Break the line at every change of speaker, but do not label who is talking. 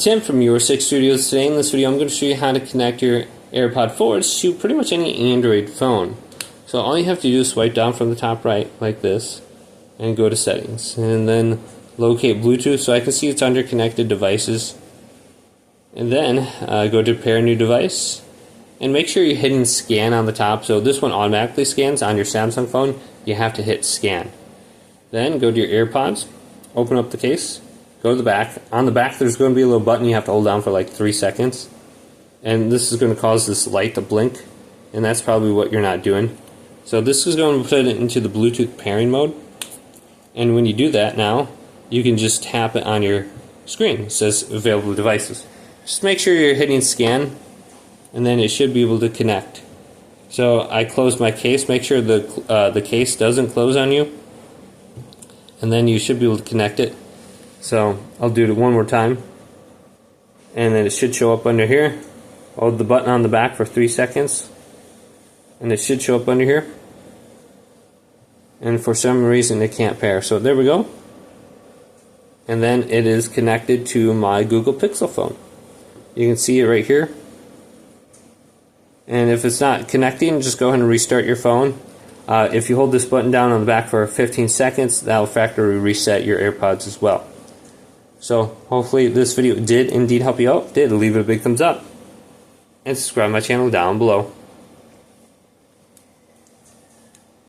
Tim from Your Six Studios. Today in this video I'm going to show you how to connect your AirPod 4s to pretty much any Android phone. So all you have to do is swipe down from the top right like this and go to settings and then locate Bluetooth, so I can see it's under connected devices, and then go to pair new device and make sure you're hitting scan on the top. So this one automatically scans on your Samsung phone. You have to hit scan. Then go to your AirPods, open up the case, go to the back. On the back there's going to be a little button you have to hold down for like 3 seconds, and this is going to cause this light to blink, and that's probably what you're not doing. So this is going to put it into the Bluetooth pairing mode, and when you do that now you can just tap it on your screen. It says available devices. Just make sure you're hitting scan, and then it should be able to connect. So I closed my case. Make sure the case doesn't close on you, and then you should be able to connect it. So I'll do it one more time, and then it should show up under here. Hold the button on the back for 3 seconds, and it should show up under here. And for some reason it can't pair. So there we go. And then it is connected to my Google Pixel phone. You can see it right here. And if it's not connecting, just go ahead and restart your phone. If you hold this button down on the back for 15 seconds, that will factory reset your AirPods as well. So hopefully this video did indeed help you out. If it did, leave it a big thumbs up and subscribe to my channel down below.